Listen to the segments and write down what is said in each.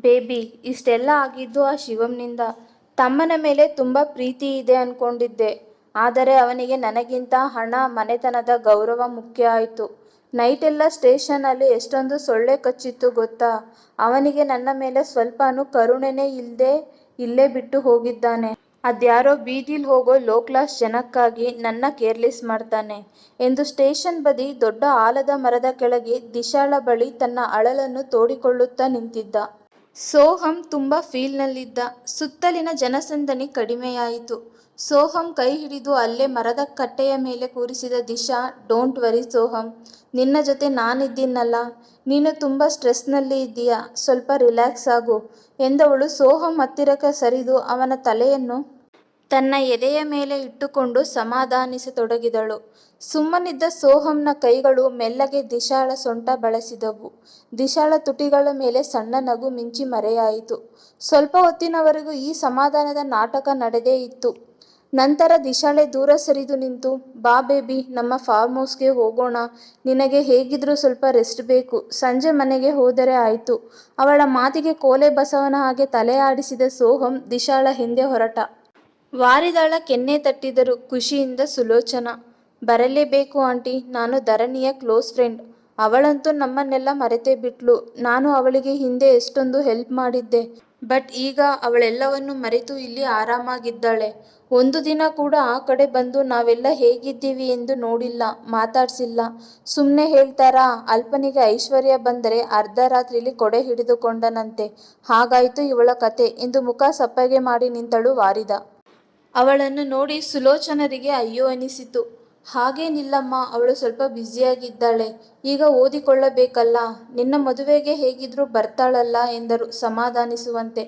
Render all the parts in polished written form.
Baby, ಇಷ್ಟೆಲ್ಲ ಆಗಿದ್ದು ಆ ಶಿವಂನಿಂದ. ತಮ್ಮನ ಮೇಲೆ ತುಂಬ ಪ್ರೀತಿ ಇದೆ ಅನ್ಕೊಂಡಿದ್ದೆ. ಆದರೆ ಅವನಿಗೆ ನನಗಿಂತ ಹಣ, ಮನೆತನದ ಗೌರವ ಮುಖ್ಯ ಆಯಿತು. ನೈಟೆಲ್ಲ ಸ್ಟೇಷನಲ್ಲಿ ಎಷ್ಟೊಂದು ಸೊಳ್ಳೆ ಕಚ್ಚಿತ್ತು ಗೊತ್ತಾ. ಅವನಿಗೆ ನನ್ನ ಮೇಲೆ ಸ್ವಲ್ಪನೂ ಕರುಣೆನೇ ಇಲ್ಲದೆ ಇಲ್ಲೇ ಬಿಟ್ಟು ಹೋಗಿದ್ದಾನೆ. ಅದ್ಯಾರೋ ಬೀದಿಲ್ ಹೋಗೋ ಲೋ ಕ್ಲಾಸ್ ಜನಕ್ಕಾಗಿ ನನ್ನ ಕೇರ್ಲೆಸ್ ಮಾಡ್ತಾನೆ ಎಂದು ಸ್ಟೇಷನ್ ಬದಿ ದೊಡ್ಡ ಆಲದ ಮರದ ಕೆಳಗೆ ದಿಶಾಳ ಬಳಿ ತನ್ನ ಅಳಲನ್ನು ತೋಡಿಕೊಳ್ಳುತ್ತಾ ನಿಂತಿದ್ದ. ಸೋಹಂ ತುಂಬ ಫೀಲ್ನಲ್ಲಿದ್ದ. ಸುತ್ತಲಿನ ಜನಸಂದಣಿ ಕಡಿಮೆಯಾಯಿತು. ಸೋಹಂ ಕೈ ಹಿಡಿದು ಅಲ್ಲೇ ಮರದ ಕಟ್ಟೆಯ ಮೇಲೆ ಕೂರಿಸಿದ ದಿಶಾ. ಡೋಂಟ್ ವರಿ ಸೋಹಂ, ನಿನ್ನ ಜೊತೆ ನಾನಿದ್ದೀನಲ್ಲ. ನೀನು ತುಂಬ ಸ್ಟ್ರೆಸ್ನಲ್ಲಿ ಇದ್ದೀಯಾ, ಸ್ವಲ್ಪ ರಿಲ್ಯಾಕ್ಸ್ ಆಗು ಎಂದವಳು ಸೋಹಂ ಹತ್ತಿರಕ್ಕೆ ಸರಿದು ಅವನ ತಲೆಯನ್ನು ತನ್ನ ಎದೆಯ ಮೇಲೆ ಇಟ್ಟುಕೊಂಡು ಸಮಾಧಾನಿಸತೊಡಗಿದಳು. ಸುಮ್ಮನಿದ್ದ ಸೋಹಂನ ಕೈಗಳು ಮೆಲ್ಲಗೆ ದಿಶಾಳ ಸೊಂಟ ಬಳಸಿದವು. ದಿಶಾಳ ತುಟಿಗಳ ಮೇಲೆ ಸಣ್ಣ ನಗು ಮಿಂಚಿ ಮರೆಯಾಯಿತು. ಸ್ವಲ್ಪ ಹೊತ್ತಿನವರೆಗೂ ಈ ಸಮಾಧಾನದ ನಾಟಕ ನಡೆದೇ ಇತ್ತು. ನಂತರ ದಿಶಾಳೆ ದೂರ ಸರಿದು ನಿಂತು, ಬಾ ಬೇಬಿ, ನಮ್ಮ ಫಾರ್ಮ್ ಹೌಸ್ಗೆ ಹೋಗೋಣ. ನಿನಗೆ ಹೇಗಿದ್ರೂ ಸ್ವಲ್ಪ ರೆಸ್ಟ್ ಬೇಕು. ಸಂಜೆ ಮನೆಗೆ ಹೋದರೆ ಆಯಿತು. ಅವಳ ಮಾತಿಗೆ ಕೋಲೆ ಬಸವನ ಹಾಗೆ ತಲೆ ಆಡಿಸಿದ ಸೋಹಂ ದಿಶಾಳ ಹಿಂದೆ ಹೊರಟ. ವಾರಿದಾಳ ಕೆನ್ನೆ ತಟ್ಟಿದರು ಖುಷಿಯಿಂದ ಸುಲೋಚನಾ. ಬರಲೇಬೇಕು ಆಂಟಿ, ನಾನು ಧರಣಿಯ ಕ್ಲೋಸ್ ಫ್ರೆಂಡ್. ಅವಳಂತೂ ನಮ್ಮನ್ನೆಲ್ಲ ಮರೆತೇ ಬಿಟ್ಲು. ನಾನು ಅವಳಿಗೆ ಹಿಂದೆ ಎಷ್ಟೊಂದು ಹೆಲ್ಪ್ ಮಾಡಿದ್ದೆ. ಬಟ್ ಈಗ ಅವಳೆಲ್ಲವನ್ನು ಮರೆತು ಇಲ್ಲಿ ಆರಾಮಾಗಿದ್ದಾಳೆ. ಒಂದು ದಿನ ಕೂಡ ಆ ಕಡೆ ಬಂದು ನಾವೆಲ್ಲ ಹೇಗಿದ್ದೀವಿ ಎಂದು ನೋಡಿಲ್ಲ, ಮಾತಾಡ್ಸಿಲ್ಲ. ಸುಮ್ಮನೆ ಹೇಳ್ತಾರಾ, ಅಲ್ಪನಿಗೆ ಐಶ್ವರ್ಯ ಬಂದರೆ ಅರ್ಧ ರಾತ್ರಿಲಿ ಕೊಡೆ ಹಿಡಿದುಕೊಂಡನಂತೆ. ಹಾಗಾಯ್ತು ಇವಳ ಕತೆ ಎಂದು ಮುಖ ಸಪ್ಪಗೆ ಮಾಡಿ ನಿಂತಳು ವಾರಿದ. ಅವಳನ್ನು ನೋಡಿ ಸುಲೋಚನರಿಗೆ ಅಯ್ಯೋ ಅನಿಸಿತು. ಹಾಗೇನಿಲ್ಲಮ್ಮ, ಅವಳು ಸ್ವಲ್ಪ ಬ್ಯುಸಿಯಾಗಿದ್ದಾಳೆ. ಈಗ ಓದಿಕೊಳ್ಳಬೇಕಲ್ಲ. ನಿನ್ನ ಮದುವೆಗೆ ಹೇಗಿದ್ರೂ ಬರ್ತಾಳಲ್ಲ ಎಂದರು ಸಮಾಧಾನಿಸುವಂತೆ.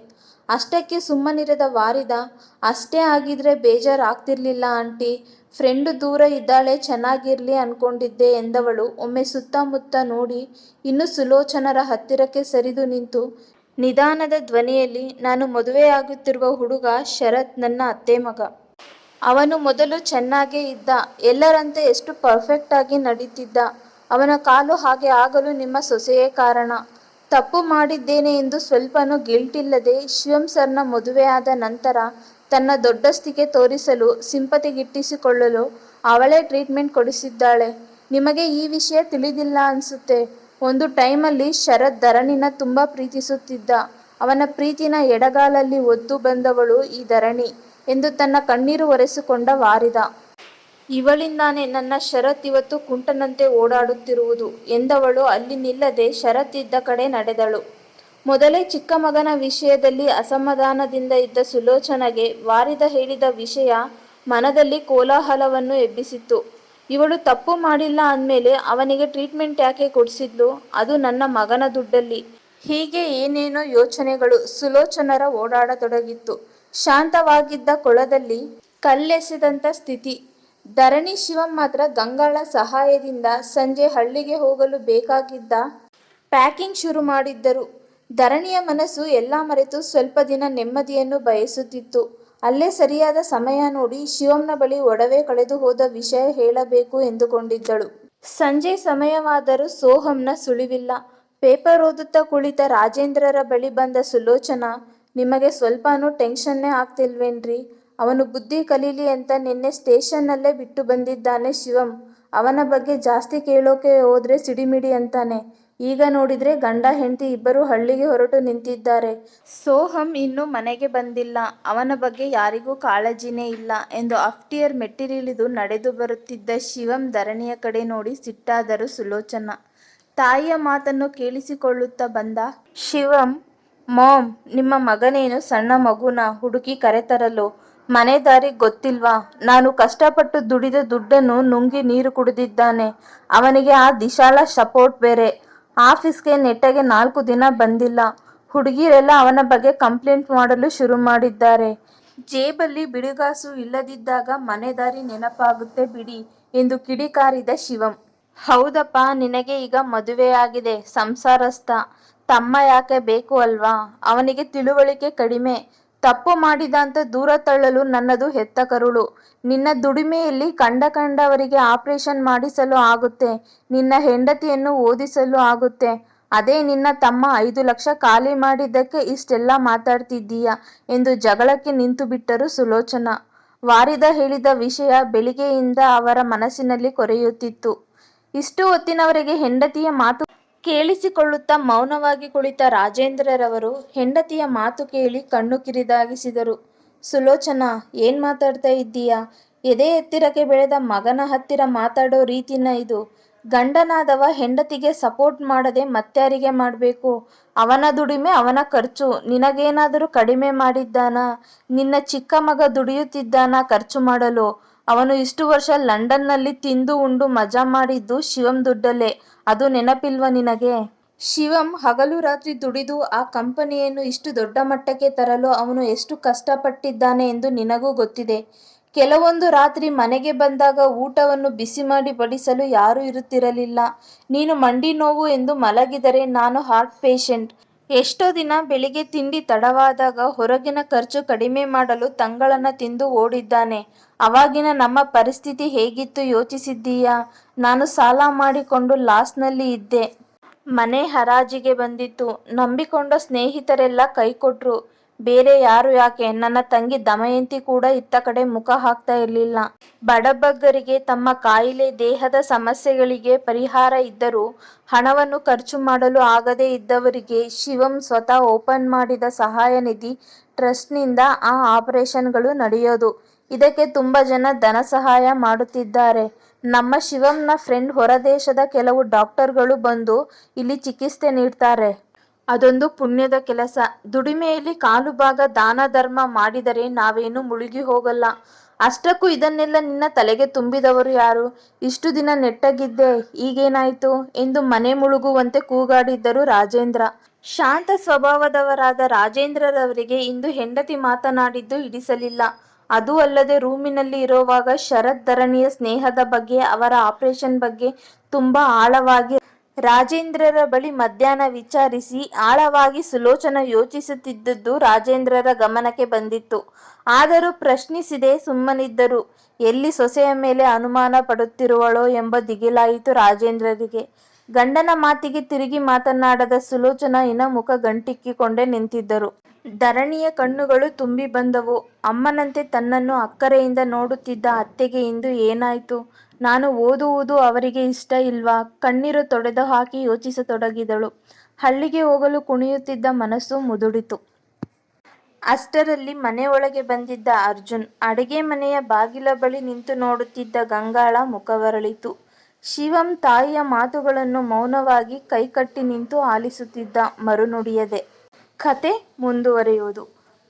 ಅಷ್ಟಕ್ಕೆ ಸುಮ್ಮನಿರದ ವಾರಿದ, ಅಷ್ಟೇ ಆಗಿದ್ರೆ ಬೇಜಾರಾಗ್ತಿರ್ಲಿಲ್ಲ ಆಂಟಿ. ಫ್ರೆಂಡು ದೂರ ಇದ್ದಾಳೆ, ಚೆನ್ನಾಗಿರ್ಲಿ ಅನ್ಕೊಂಡಿದ್ದೆ ಎಂದವಳು ಒಮ್ಮೆ ಸುತ್ತಮುತ್ತ ನೋಡಿ ಇನ್ನು ಸುಲೋಚನರ ಹತ್ತಿರಕ್ಕೆ ಸರಿದು ನಿಂತು ನಿಧಾನದ ಧ್ವನಿಯಲ್ಲಿ, ನಾನು ಮದುವೆಯಾಗುತ್ತಿರುವ ಹುಡುಗ ಶರತ್, ನನ್ನ ಅತ್ತೆ ಮಗ. ಅವನು ಮೊದಲು ಚೆನ್ನಾಗೇ ಇದ್ದ, ಎಲ್ಲರಂತೆ ಎಷ್ಟು ಪರ್ಫೆಕ್ಟ್ ಆಗಿ ನಡೀತಿದ್ದ. ಅವನ ಕಾಲು ಹಾಗೆ ಆಗಲು ನಿಮ್ಮ ಸೊಸೆಯೇ ಕಾರಣ. ತಪ್ಪು ಮಾಡಿದ್ದೇನೆ ಎಂದು ಸ್ವಲ್ಪನೂ ಗಿಲ್ಟಿಲ್ಲದೆ ಶಿವಂ ಸರ್ನ ಮದುವೆಯಾದ ನಂತರ ತನ್ನ ದೊಡ್ಡಸ್ತಿಕೆ ತೋರಿಸಲು, ಸಿಂಪತಿಗಿಟ್ಟಿಸಿಕೊಳ್ಳಲು ಅವಳೇ ಟ್ರೀಟ್ಮೆಂಟ್ ಕೊಡಿಸಿದ್ದಾಳೆ. ನಿಮಗೆ ಈ ವಿಷಯ ತಿಳಿದಿಲ್ಲ ಅನ್ಸುತ್ತೆ. ಒಂದು ಟೈಮಲ್ಲಿ ಶರತ್ ಧರಣಿನ ತುಂಬ ಪ್ರೀತಿಸುತ್ತಿದ್ದ. ಅವನ ಪ್ರೀತಿನ ಎಡಗಾಲಲ್ಲಿ ಒದ್ದು ಬಂದವಳು ಈ ಧರಣಿ ಎಂದು ತನ್ನ ಕಣ್ಣೀರು ಒರೆಸಿಕೊಂಡ ವಾರಿದ. ಇವಳಿಂದಾನೇ ನನ್ನ ಶರತ್ ಇವತ್ತು ಕುಂಟನಂತೆ ಓಡಾಡುತ್ತಿರುವುದು ಎಂದವಳು ಅಲ್ಲಿ ನಿಲ್ಲದೆ ಶರತ್ ಇದ್ದ ಕಡೆ ನಡೆದಳು. ಮೊದಲೇ ಚಿಕ್ಕ ಮಗನ ವಿಷಯದಲ್ಲಿ ಅಸಮಾಧಾನದಿಂದ ಇದ್ದ ಸುಲೋಚನಗೆ ವಾರಿದ ಹೇಳಿದ ವಿಷಯ ಮನದಲ್ಲಿ ಕೋಲಾಹಲವನ್ನು ಎಬ್ಬಿಸಿತ್ತು. ಇವಳು ತಪ್ಪು ಮಾಡಿಲ್ಲ ಅಂದಮೇಲೆ ಅವನಿಗೆ ಟ್ರೀಟ್ಮೆಂಟ್ ಯಾಕೆ ಕೊಡಿಸಿದ್ಲು, ಅದು ನನ್ನ ಮಗನ ದುಡ್ಡಲ್ಲಿ. ಹೀಗೆ ಏನೇನೋ ಯೋಚನೆಗಳು ಸುಲೋಚನರ ಓಡಾಡತೊಡಗಿತ್ತು. ಶಾಂತವಾಗಿದ್ದ ಕೊಳದಲ್ಲಿ ಕಲ್ಲೆಸೆದಂಥ ಸ್ಥಿತಿ. ಧರಣಿ ಶಿವಂ ಮಾತ್ರ ಗಂಗಾಳ ಸಹಾಯದಿಂದ ಸಂಜೆ ಹಳ್ಳಿಗೆ ಹೋಗಲು ಬೇಕಾಗಿದ್ದ ಪ್ಯಾಕಿಂಗ್ ಶುರು ಮಾಡಿದ್ದರು. ಧರಣಿಯ ಮನಸ್ಸು ಎಲ್ಲ ಮರೆತು ಸ್ವಲ್ಪ ದಿನ ನೆಮ್ಮದಿಯನ್ನು ಬಯಸುತ್ತಿತ್ತು. ಅಲ್ಲೇ ಸರಿಯಾದ ಸಮಯ ನೋಡಿ ಶಿವಂನ ಬಳಿ ಒಡವೆ ಕಳೆದು ಹೋದ ವಿಷಯ ಹೇಳಬೇಕು ಎಂದುಕೊಂಡಿದ್ದಳು. ಸಂಜೆ ಸಮಯವಾದರೂ ಸೋಹಂನ ಸುಳಿವಿಲ್ಲ. ಪೇಪರ್ ಓದುತ್ತಾ ಕುಳಿತ ರಾಜೇಂದ್ರರ ಬಳಿ ಬಂದ ಸುಲೋಚನಾ, ನಿಮಗೆ ಸ್ವಲ್ಪನೂ ಟೆನ್ಷನ್ನೇ ಆಗ್ತಿಲ್ವೇನ್ರಿ? ಅವನು ಬುದ್ಧಿ ಕಲೀಲಿ ಅಂತ ನಿನ್ನೆ ಸ್ಟೇಷನ್ನಲ್ಲೇ ಬಿಟ್ಟು ಬಂದಿದ್ದಾನೆ ಶಿವಂ. ಅವನ ಬಗ್ಗೆ ಜಾಸ್ತಿ ಕೇಳೋಕೆ ಹೋದ್ರೆ ಸಿಡಿಮಿಡಿ ಅಂತಾನೆ. ಈಗ ನೋಡಿದ್ರೆ ಗಂಡ ಹೆಂಡತಿ ಇಬ್ಬರು ಹಳ್ಳಿಗೆ ಹೊರಟು ನಿಂತಿದ್ದಾರೆ. ಸೋಹಂ ಇನ್ನೂ ಮನೆಗೆ ಬಂದಿಲ್ಲ. ಅವನ ಬಗ್ಗೆ ಯಾರಿಗೂ ಕಾಳಜಿನೇ ಇಲ್ಲ ಎಂದು ಅಫ್ಟಿಯರ್ ಮೆಟ್ಟಿಲಿಳಿದು ನಡೆದು ಬರುತ್ತಿದ್ದ ಶಿವಂ ಧರಣಿಯ ಕಡೆ ನೋಡಿ ಸಿಟ್ಟಾದರು ಸುಲೋಚನಾ. ತಾಯಿಯ ಮಾತನ್ನು ಕೇಳಿಸಿಕೊಳ್ಳುತ್ತಾ ಬಂದ ಶಿವಂ, ಮಾಮ್, ನಿಮ್ಮ ಮಗನೇನು ಸಣ್ಣ ಮಗುನ ಹುಡುಕಿ ಕರೆತರಲು ಮನೆ ದಾರಿ ಗೊತ್ತಿಲ್ವಾ? ನಾನು ಕಷ್ಟಪಟ್ಟು ದುಡಿದ ದುಡ್ಡನ್ನು ನುಂಗಿ ನೀರು ಕುಡಿದಿದ್ದಾನೆ. ಅವನಿಗೆ ಆ ದಿಶಾಳ ಸಪೋರ್ಟ್ ಬೇರೆ. ಆಫೀಸ್ಗೆ ನೆಟ್ಟಗೆ 4 ದಿನ ಬಂದಿಲ್ಲ. ಹುಡುಗಿರೆಲ್ಲ ಅವನ ಬಗ್ಗೆ ಕಂಪ್ಲೇಂಟ್ ಮಾಡಲು ಶುರು ಮಾಡಿದ್ದಾರೆ. ಜೇಬಲ್ಲಿ ಬಿಡುಗಾಸು ಇಲ್ಲದಿದ್ದಾಗ ಮನೆ ದಾರಿ ನೆನಪಾಗುತ್ತೆ ಬಿಡಿ ಎಂದು ಕಿಡಿಕಾರಿದ ಶಿವಂ. ಹೌದಪ್ಪ, ನಿನಗೆ ಈಗ ಮದುವೆಯಾಗಿದೆ, ಸಂಸಾರಸ್ಥ. ತಮ್ಮ ಯಾಕೆ ಬೇಕು ಅಲ್ವಾ? ಅವನಿಗೆ ತಿಳುವಳಿಕೆ ಕಡಿಮೆ. ತಪ್ಪು ಮಾಡಿದ ಅಂತ ದೂರ ತಳ್ಳಲು ನನ್ನದು ಹೆತ್ತ ಕರುಳು. ನಿನ್ನ ದುಡಿಮೆಯಲ್ಲಿ ಕಂಡವರಿಗೆ ಆಪರೇಷನ್ ಮಾಡಿಸಲು ಆಗುತ್ತೆ, ನಿನ್ನ ಹೆಂಡತಿಯನ್ನು ಓದಿಸಲು ಆಗುತ್ತೆ. ಅದೇ ನಿನ್ನ ತಮ್ಮ 5 ಲಕ್ಷ ಖಾಲಿ ಮಾಡಿದ್ದಕ್ಕೆ ಇಷ್ಟೆಲ್ಲ ಮಾತಾಡ್ತಿದ್ದೀಯಾ ಎಂದು ಜಗಳಕ್ಕೆ ನಿಂತು ಬಿಟ್ಟರು ಸುಲೋಚನಾ. ವಾರಿದ ಹೇಳಿದ ವಿಷಯ ಬೆಳಿಗ್ಗೆಯಿಂದ ಅವರ ಮನಸ್ಸಿನಲ್ಲಿ ಕೊರೆಯುತ್ತಿತ್ತು. ಇಷ್ಟು ಹೊತ್ತಿನವರೆಗೆ ಹೆಂಡತಿಯ ಮಾತು ಕೇಳಿಸಿಕೊಳ್ಳುತ್ತಾ ಮೌನವಾಗಿ ಕುಳಿತ ರಾಜೇಂದ್ರರವರು ಹೆಂಡತಿಯ ಮಾತು ಕೇಳಿ ಕಣ್ಣು ಕಿರಿದಾಗಿಸಿದರು. ಸುಲೋಚನಾ, ಏನ್ ಮಾತಾಡ್ತಾ ಇದ್ದೀಯಾ? ಎದೆ ಎತ್ತಿರಕ್ಕೆ ಬೆಳೆದ ಮಗನ ಹತ್ತಿರ ಮಾತಾಡೋ ರೀತಿನ ಇದು? ಗಂಡನಾದವ ಹೆಂಡತಿಗೆ ಸಪೋರ್ಟ್ ಮಾಡದೆ ಮತ್ಯಾರಿಗೆ ಮಾಡಬೇಕು? ಅವನ ದುಡಿಮೆ ಅವನ ಖರ್ಚು. ನಿನಗೇನಾದರೂ ಕಡಿಮೆ ಮಾಡಿದ್ದಾನಾ? ನಿನ್ನ ಚಿಕ್ಕ ಮಗ ದುಡಿಯುತ್ತಿದ್ದಾನ ಖರ್ಚು ಮಾಡಲು? ಅವನು ಇಷ್ಟು ವರ್ಷ ಲಂಡನ್ನಲ್ಲಿ ತಿಂದು ಉಂಡು ಮಜಾ ಮಾಡಿದ್ದು ಶಿವಂ ದುಡ್ಡಲ್ಲೇ. ಅದು ನೆನಪಿಲ್ವಾ ನಿನಗೆ? ಶಿವಂ ಹಗಲು ರಾತ್ರಿ ದುಡಿದು ಆ ಕಂಪನಿಯನ್ನು ಇಷ್ಟು ದೊಡ್ಡ ಮಟ್ಟಕ್ಕೆ ತರಲು ಅವನು ಎಷ್ಟು ಕಷ್ಟಪಟ್ಟಿದ್ದಾನೆ ಎಂದು ನಿನಗೂ ಗೊತ್ತಿದೆ. ಕೆಲವೊಂದು ರಾತ್ರಿ ಮನೆಗೆ ಬಂದಾಗ ಊಟವನ್ನು ಬಿಸಿ ಮಾಡಿ ಬಡಿಸಲು ಯಾರೂ ಇರುತ್ತಿರಲಿಲ್ಲ. ನೀನು ಮಂಡಿ ನೋವು ಎಂದು ಮಲಗಿದರೆ ನಾನು ಹಾರ್ಟ್ ಪೇಷಂಟ್. ಎಷ್ಟೋ ದಿನ ಬೆಳಿಗ್ಗೆ ತಿಂಡಿ ತಡವಾದಾಗ ಹೊರಗಿನ ಖರ್ಚು ಕಡಿಮೆ ಮಾಡಲು ತಂಗಳನ್ನ ತಿಂದು ಓಡಿದ್ದಾನೆ. ಅವಾಗಿನ ನಮ್ಮ ಪರಿಸ್ಥಿತಿ ಹೇಗಿತ್ತು ಯೋಚಿಸಿದ್ದೀಯಾ? ನಾನು ಸಾಲ ಮಾಡಿಕೊಂಡು ಲಾಸ್ನಲ್ಲಿ ಇದ್ದೆ. ಮನೆ ಹರಾಜಿಗೆ ಬಂದಿತ್ತು. ನಂಬಿಕೊಂಡ ಸ್ನೇಹಿತರೆಲ್ಲ ಕೈಕೊಟ್ರು. ಬೇರೆ ಯಾರು ಯಾಕೆ, ನನ್ನ ತಂಗಿ ದಮಯಂತಿ ಕೂಡ ಇತ್ತ ಕಡೆ ಮುಖ ಹಾಕ್ತಾ ಇರಲಿಲ್ಲ. ಬಡಬಗ್ಗರಿಗೆ, ತಮ್ಮ ಕಾಯಿಲೆ ದೇಹದ ಸಮಸ್ಯೆಗಳಿಗೆ ಪರಿಹಾರ ಇದ್ದರೂ ಹಣವನ್ನು ಖರ್ಚು ಮಾಡಲು ಆಗದೇ ಇದ್ದವರಿಗೆ ಶಿವಂ ಸ್ವತಃ ಓಪನ್ ಮಾಡಿದ ಸಹಾಯ ನಿಧಿ ಟ್ರಸ್ಟ್ನಿಂದ ಆ ಆಪರೇಷನ್ಗಳು ನಡೆಯೋದು. ಇದಕ್ಕೆ ತುಂಬಾ ಜನ ಧನ ಸಹಾಯ ಮಾಡುತ್ತಿದ್ದಾರೆ. ನಮ್ಮ ಶಿವಂನ ಫ್ರೆಂಡ್ ಹೊರದೇಶದ ಕೆಲವು ಡಾಕ್ಟರ್ಗಳು ಬಂದು ಇಲ್ಲಿ ಚಿಕಿತ್ಸೆ ನೀಡ್ತಾರೆ. ಅದೊಂದು ಪುಣ್ಯದ ಕೆಲಸ. ದುಡಿಮೆಯಲ್ಲಿ ಕಾಲು ಭಾಗ ದಾನ ಧರ್ಮ ಮಾಡಿದರೆ ನಾವೇನು ಮುಳುಗಿ ಹೋಗಲ್ಲ. ಅಷ್ಟಕ್ಕೂ ಇದನ್ನೆಲ್ಲ ನಿನ್ನ ತಲೆಗೆ ತುಂಬಿದವರು ಯಾರು? ಇಷ್ಟು ದಿನ ನೆಟ್ಟಗಿದ್ದೆ, ಈಗೇನಾಯ್ತು ಎಂದು ಮನೆ ಮುಳುಗುವಂತೆ ಕೂಗಾಡಿದ್ದರು ರಾಜೇಂದ್ರ. ಶಾಂತ ಸ್ವಭಾವದವರಾದ ರಾಜೇಂದ್ರರವರಿಗೆ ಇಂದು ಹೆಂಡತಿ ಮಾತನಾಡಿದ್ದು ಹಿಡಿಸಲಿಲ್ಲ. ಅದೂ ಅಲ್ಲದೆ ರೂಮಿನಲ್ಲಿ ಇರುವಾಗ ಶರತ್ ಧರಣಿಯ ಸ್ನೇಹದ ಬಗ್ಗೆ, ಅವರ ಆಪರೇಷನ್ ಬಗ್ಗೆ ತುಂಬಾ ಆಳವಾಗಿ ರಾಜೇಂದ್ರರ ಬಳಿ ಮಧ್ಯಾಹ್ನ ವಿಚಾರಿಸಿ ಆಳವಾಗಿ ಸುಲೋಚನಾ ಯೋಚಿಸುತ್ತಿದ್ದುದು ರಾಜೇಂದ್ರರ ಗಮನಕ್ಕೆ ಬಂದಿತ್ತು. ಆದರೂ ಪ್ರಶ್ನಿಸದೆ ಸುಮ್ಮನಿದ್ದರು. ಎಲ್ಲಿ ಸೊಸೆಯ ಮೇಲೆ ಅನುಮಾನ ಪಡುತ್ತಿರುವಳೋ ಎಂಬ ದಿಗಿಲಾಯಿತು ರಾಜೇಂದ್ರರಿಗೆ. ಗಂಡನ ಮಾತಿಗೆ ತಿರುಗಿ ಮಾತನಾಡದ ಸುಲೋಚನಾ ಇನ ಮುಖ ಗಂಟಿಕ್ಕಿಕೊಂಡೇ ನಿಂತಿದ್ದರು. ಧರಣಿಯ ಕಣ್ಣುಗಳು ತುಂಬಿ ಬಂದವು. ಅಮ್ಮನಂತೆ ತನ್ನನ್ನು ಅಕ್ಕರೆಯಿಂದ ನೋಡುತ್ತಿದ್ದ ಅತ್ತೆಗೆ ಇಂದು ಏನಾಯ್ತು? ನಾನು ಓದುವುದು ಅವರಿಗೆ ಇಷ್ಟ ಇಲ್ವಾ? ಕಣ್ಣೀರು ತೊಡೆದುಹಾಕಿ ಯೋಚಿಸತೊಡಗಿದಳು. ಹಳ್ಳಿಗೆ ಹೋಗಲು ಕುಣಿಯುತ್ತಿದ್ದ ಮನಸ್ಸು ಮುದುಡಿತು. ಅಷ್ಟರಲ್ಲಿ ಮನೆ ಒಳಗೆ ಬಂದಿದ್ದ ಅರ್ಜುನ್. ಅಡಿಗೆ ಮನೆಯ ಬಾಗಿಲ ಬಳಿ ನಿಂತು ನೋಡುತ್ತಿದ್ದ ಗಂಗಾಳ ಮುಖವರಳಿತು. ಶಿವಂ ತಾಯಿಯ ಮಾತುಗಳನ್ನು ಮೌನವಾಗಿ ಕೈಕಟ್ಟಿ ನಿಂತು ಆಲಿಸುತ್ತಿದ್ದ, ಮರುನುಡಿಯದೆ. ಕತೆ ಮುಂದುವರಿಯುವುದು.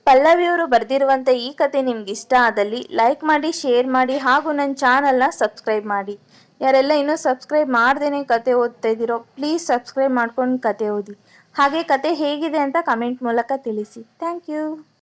ಪಲ್ಲವಿಯವರು ಬರೆದಿರುವಂಥ ಈ ಕತೆ ನಿಮ್ಗಿಷ್ಟ ಆದಲ್ಲಿ ಲೈಕ್ ಮಾಡಿ, ಶೇರ್ ಮಾಡಿ ಹಾಗೂ ನನ್ನ ಚಾನಲ್ನ ಸಬ್ಸ್ಕ್ರೈಬ್ ಮಾಡಿ. ಯಾರೆಲ್ಲ ಇನ್ನೂ ಸಬ್ಸ್ಕ್ರೈಬ್ ಮಾಡ್ದೇನೆ ಕತೆ ಓದ್ತಾ ಇದ್ದೀರೋ ಪ್ಲೀಸ್ ಸಬ್ಸ್ಕ್ರೈಬ್ ಮಾಡ್ಕೊಂಡು ಕತೆ ಓದಿ. ಹಾಗೆ ಕತೆ ಹೇಗಿದೆ ಅಂತ ಕಮೆಂಟ್ ಮೂಲಕ ತಿಳಿಸಿ. Thank you.